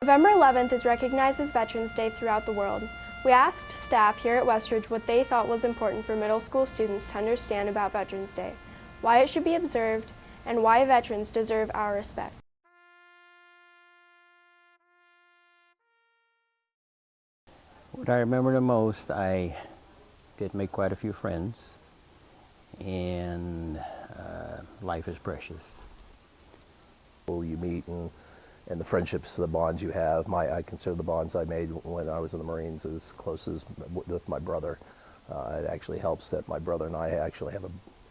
November 11th is recognized as Veterans Day throughout the world. We asked staff here at Westridge what they thought was important for middle school students to understand about Veterans Day, why it should be observed, and why veterans deserve our respect. What I remember the most, I did make quite a few friends, and life is precious. You meet and the friendships, the bonds you have. I consider the bonds I made when I was in the Marines as close as with my brother. It actually helps that my brother and I actually have a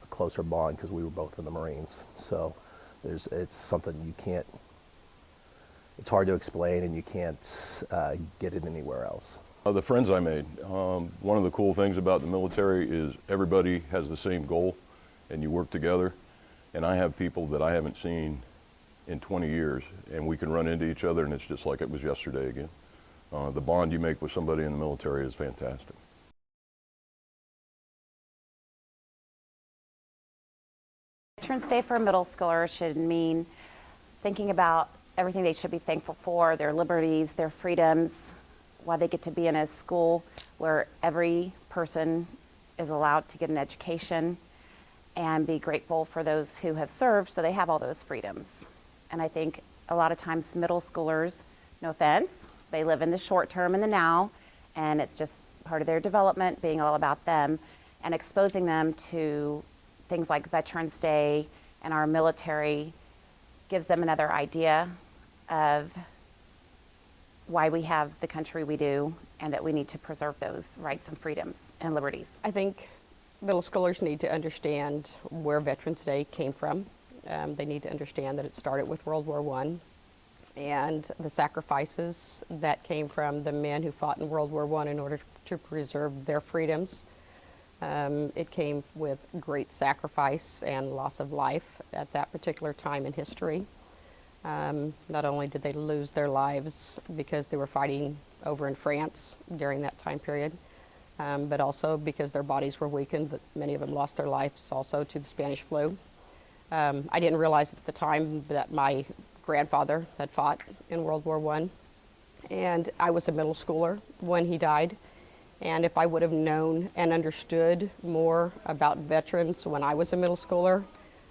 closer bond because we were both in the Marines. So it's something you can't, it's hard to explain, and you can't get it anywhere else. The friends I made, one of the cool things about the military is everybody has the same goal and you work together. And I have people that I haven't seen in 20 years, and we can run into each other and it's just like it was yesterday again. The bond you make with somebody in the military is fantastic. Veterans Day for a middle schooler should mean thinking about everything they should be thankful for, their liberties, their freedoms, why they get to be in a school where every person is allowed to get an education, and be grateful for those who have served so they have all those freedoms. And I think a lot of times middle schoolers, no offense, they live in the short term and the now, and it's just part of their development being all about them, and exposing them to things like Veterans Day and our military gives them another idea of why we have the country we do, and that we need to preserve those rights and freedoms and liberties. I think middle schoolers need to understand where Veterans Day came from. They need to understand that it started with World War I and the sacrifices that came from the men who fought in World War I in order to preserve their freedoms. It came with great sacrifice and loss of life at that particular time in history. Not only did they lose their lives because they were fighting over in France during that time period, but also because their bodies were weakened. That many of them lost their lives also to the Spanish flu. I didn't realize at the time that my grandfather had fought in World War I, and I was a middle schooler when he died. And if I would have known and understood more about veterans when I was a middle schooler,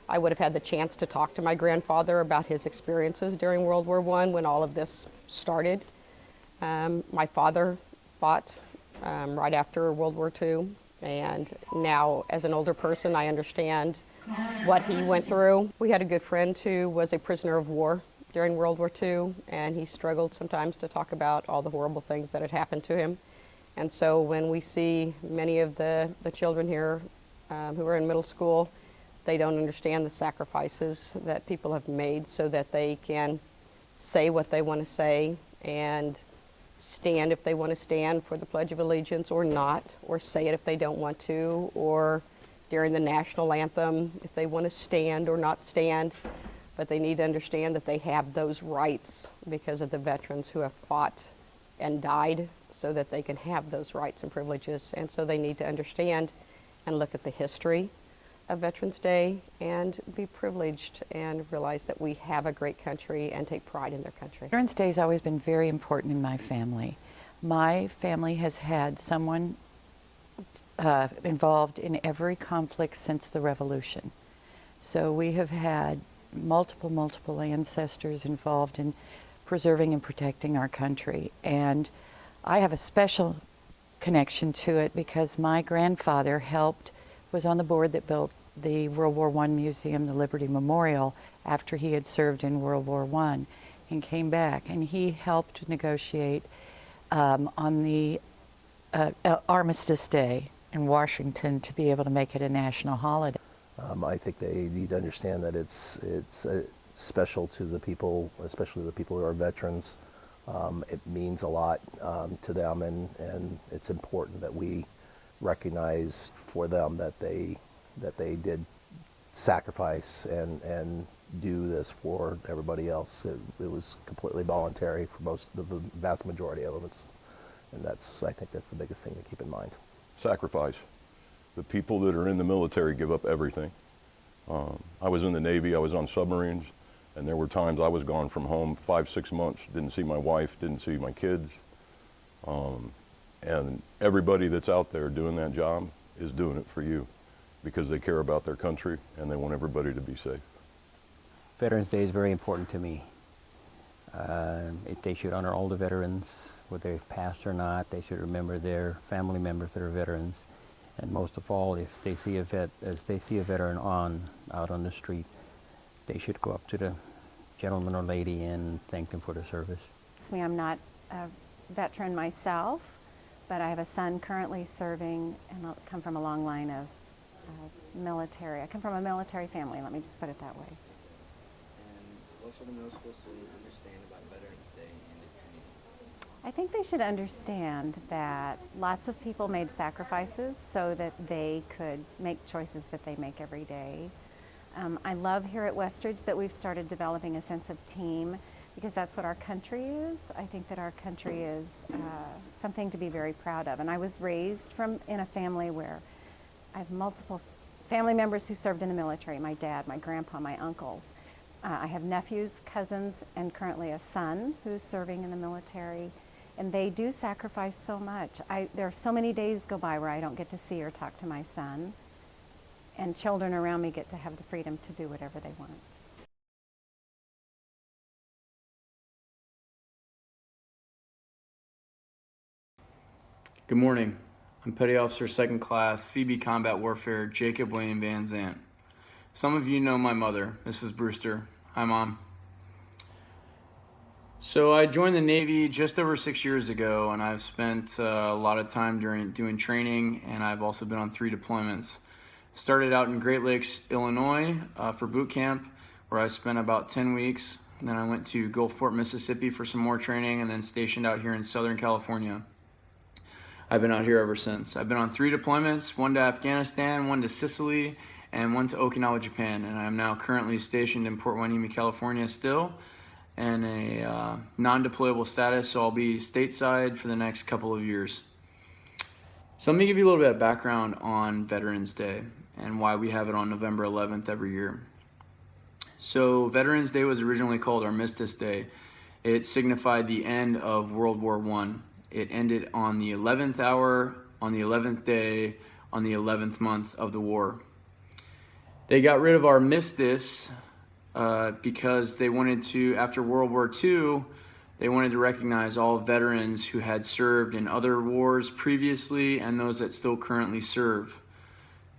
I would have had the chance to talk to my grandfather about his experiences during World War I when all of this started. My father fought right after World War II, and now as an older person I understand what he went through. We had a good friend who was a prisoner of war during World War II, and he struggled sometimes to talk about all the horrible things that had happened to him. And so when we see many of the children here who are in middle school, they don't understand the sacrifices that people have made so that they can say what they want to say and stand if they want to stand for the Pledge of Allegiance or not, or say it if they don't want to, or during the national anthem if they want to stand or not stand. But they need to understand that they have those rights because of the veterans who have fought and died, so that they can have those rights and privileges. And so they need to understand and look at the history of Veterans Day and be privileged and realize that we have a great country and take pride in their country. Veterans Day has always been very important in my family. My family has had someone involved in every conflict since the Revolution. So we have had multiple ancestors involved in preserving and protecting our country. And I have a special connection to it because my grandfather was on the board that built the World War I Museum, the Liberty Memorial, after he had served in World War I and came back. And he helped negotiate on the Armistice Day in Washington to be able to make it a national holiday. I think they need to understand that it's special to the people, especially the people who are veterans. It means a lot to them, and it's important that we recognize for them that they did sacrifice and do this for everybody else. It was completely voluntary for the vast majority of them. And I think that's the biggest thing to keep in mind. Sacrifice. The people that are in the military give up everything. I was in the Navy, I was on submarines. And there were times I was gone from home 5, 6 months, didn't see my wife, didn't see my kids. And everybody that's out there doing that job is doing it for you because they care about their country and they want everybody to be safe. Veterans Day is very important to me. They should honor all the veterans, whether they've passed or not. They should remember their family members that are veterans. And most of all, if they see a veteran out on the street, they should go up to the gentleman or lady and thank them for their service. I'm not a veteran myself, but I have a son currently serving, and I come from a long line of military. I come from a military family, let me just put it that way. And what should the middle school students understand about Veterans Day in the community? I think they should understand that lots of people made sacrifices so that they could make choices that they make every day. I love here at Westridge that we've started developing a sense of team, because that's what our country is. I think that our country is something to be very proud of. And I was raised in a family where I have multiple family members who served in the military, my dad, my grandpa, my uncles. I have nephews, cousins, and currently a son who's serving in the military. And they do sacrifice so much. There are so many days go by where I don't get to see or talk to my son. And children around me get to have the freedom to do whatever they want. Good morning. I'm Petty Officer 2nd Class, CB Combat Warfare, Jacob William Van Zant. Some of you know my mother, Mrs. Brewster. Hi, Mom. So I joined the Navy just over 6 years ago, and I've spent a lot of time doing training, and I've also been on 3 deployments. I started out in Great Lakes, Illinois for boot camp, where I spent about 10 weeks. And then I went to Gulfport, Mississippi for some more training, and then stationed out here in Southern California. I've been out here ever since. I've been on 3 deployments, 1 to Afghanistan, 1 to Sicily, and 1 to Okinawa, Japan. And I'm now currently stationed in Port Hueneme, California still, in a non-deployable status, so I'll be stateside for the next couple of years. So let me give you a little bit of background on Veterans Day and why we have it on November 11th every year. So Veterans Day was originally called Armistice Day. It signified the end of World War I. It ended on the 11th hour, on the 11th day, on the 11th month of the war. They got rid of armistice because they wanted to, after World War II, they wanted to recognize all veterans who had served in other wars previously and those that still currently serve.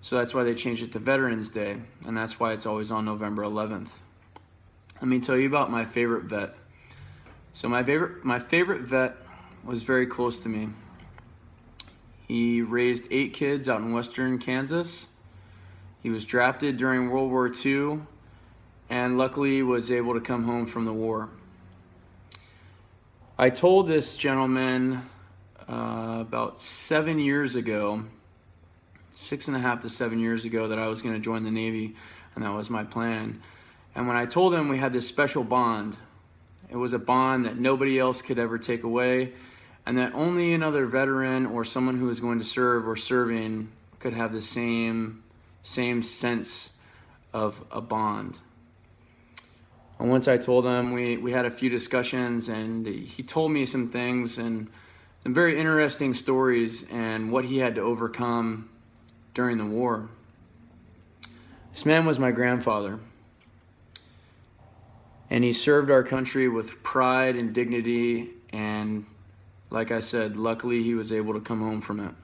So that's why they changed it to Veterans Day, and that's why it's always on November 11th. Let me tell you about my favorite vet. So my favorite vet was very close to me. He raised 8 kids out in western Kansas. He was drafted during World War II and luckily was able to come home from the war. I told this gentleman about 7 years ago, 6.5 to 7 years ago, that I was going to join the Navy, and that was my plan. And when I told him, we had this special bond. It was a bond that nobody else could ever take away, and that only another veteran or someone who is going to serve or serving could have the same sense of a bond. And once I told him, we had a few discussions, and he told me some things and some very interesting stories and what he had to overcome during the war. This man was my grandfather, and he served our country with pride and dignity, and like I said, luckily he was able to come home from it.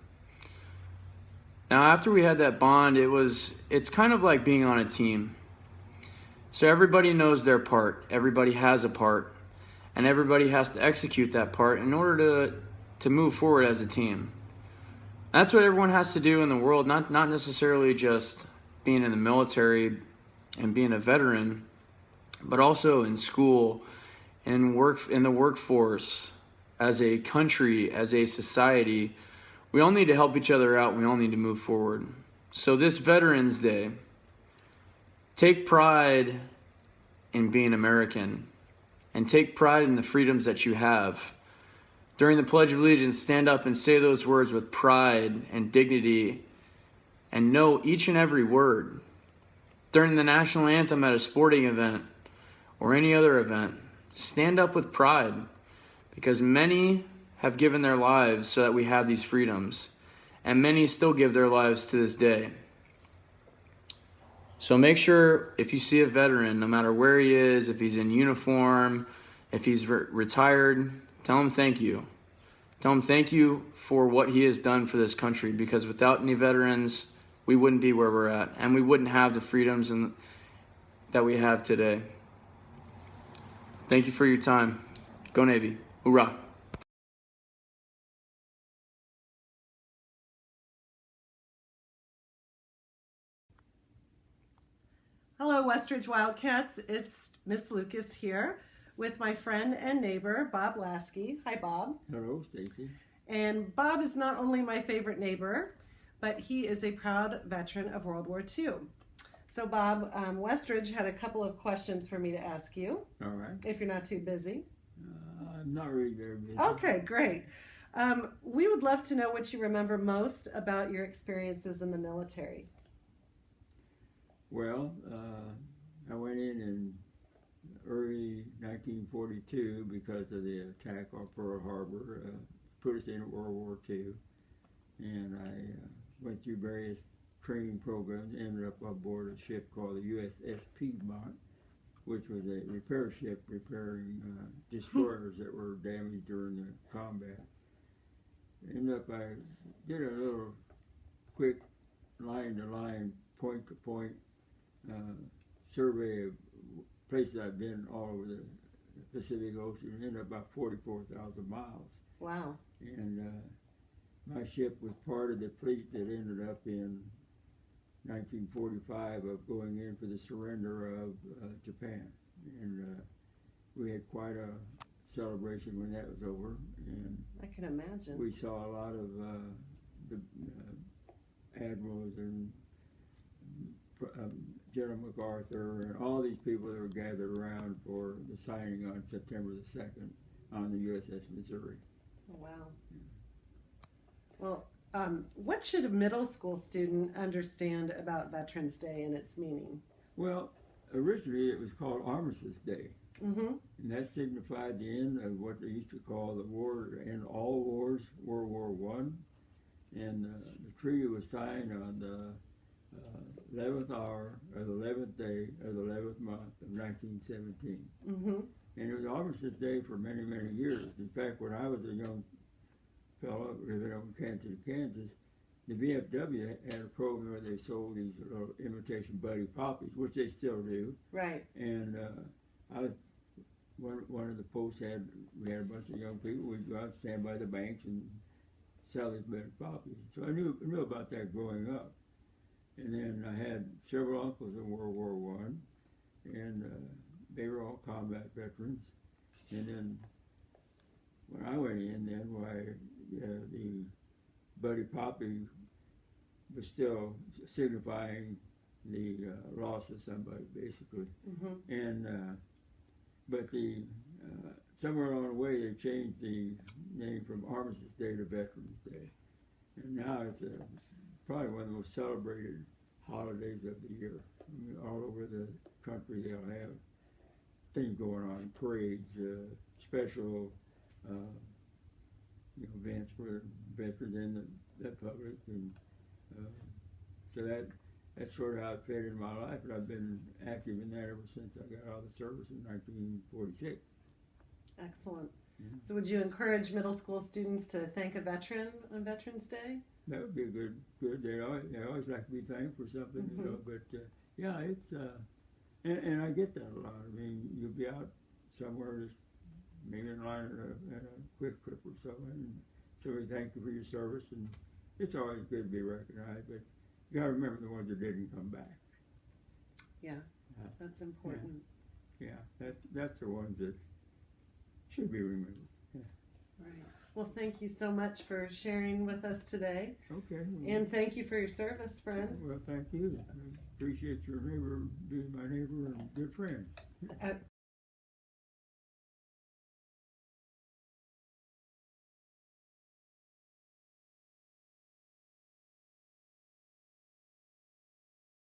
Now, after we had that bond, it's kind of like being on a team. So everybody knows their part, everybody has a part, and everybody has to execute that part in order to move forward as a team. That's what everyone has to do in the world, not necessarily just being in the military and being a veteran, but also in school, in the workforce, as a country, as a society. We all need to help each other out, and we all need to move forward. So this Veterans Day, take pride in being American and take pride in the freedoms that you have. During the Pledge of Allegiance, stand up and say those words with pride and dignity and know each and every word. During the national anthem at a sporting event or any other event, stand up with pride, because many have given their lives so that we have these freedoms, and many still give their lives to this day. So make sure if you see a veteran, no matter where he is, if he's in uniform, if he's retired, tell him thank you. Tell him thank you for what he has done for this country, because without any veterans, we wouldn't be where we're at, and we wouldn't have the freedoms that we have today. Thank you for your time. Go Navy. Hoorah. Hello, Westridge Wildcats. It's Miss Lucas here with my friend and neighbor, Bob Lasky. Hi, Bob. Hello, Stacy. And Bob is not only my favorite neighbor, but he is a proud veteran of World War II. So, Bob, Westridge had a couple of questions for me to ask you. All right. If you're not too busy. I'm not really very busy. Okay, great. We would love to know what you remember most about your experiences in the military. Well, I went in early 1942 because of the attack on Pearl Harbor, put us in World War II, and I went through various training programs, ended up aboard a ship called the USS Piedmont, which was a repair ship repairing destroyers that were damaged during the combat. Ended up, I did a little quick line-to-line, point-to-point survey of places I've been all over the Pacific Ocean. Ended up about 44,000 miles. Wow. And my ship was part of the fleet that ended up in 1945 of going in for the surrender of Japan. And we had quite a celebration when that was over. And I can imagine. we saw a lot of the admirals and General MacArthur and all these people that were gathered around for the signing on September the 2nd on the USS Missouri. Oh, wow. Well, what should a middle school student understand about Veterans Day and its meaning? Well, originally it was called Armistice Day. Mm-hmm. And that signified the end of what they used to call the war, end all wars, World War I. And the treaty was signed on the 11th hour of the 11th day of the 11th month of 1917. Mm-hmm. And it was Armistice Day for many, many years. In fact, when I was a young fellow living over in Kansas City, Kansas, the VFW had a program where they sold these little imitation Buddy Poppies, which they still do. Right. And one of the posts we had a bunch of young people. We'd go out and stand by the banks and sell these Buddy Poppies. So I knew about that growing up. And then I had several uncles in World War I, and they were all combat veterans. And then when I went in, the Buddy Poppy was still signifying the loss of somebody, basically. Mm-hmm. And but somewhere along the way, they changed the name from Armistice Day to Veterans Day, and now it's probably one of the most celebrated holidays of the year. I mean, all over the country, they'll have things going on, parades, special events for veterans and the public, and so that's sort of how it fit in my life. And I've been active in that ever since I got out of the service in 1946. Excellent. Mm-hmm. So would you encourage middle school students to thank a veteran on Veterans Day? That would be a good. They always like to be thanked for something, Mm-hmm. you know. But yeah, it's and I get that a lot. I mean, you'll be out somewhere, just maybe in line at a quick trip or so, and somebody thank you for your service, and it's always good to be recognized. But you got to remember the ones that didn't come back. Yeah, that's important. Yeah, that's the ones that should be remembered. Yeah. Right. Well, thank you so much for sharing with us today. Okay. And thank you for your service, friend. Well, thank you. I appreciate your neighbor being my neighbor and good friend.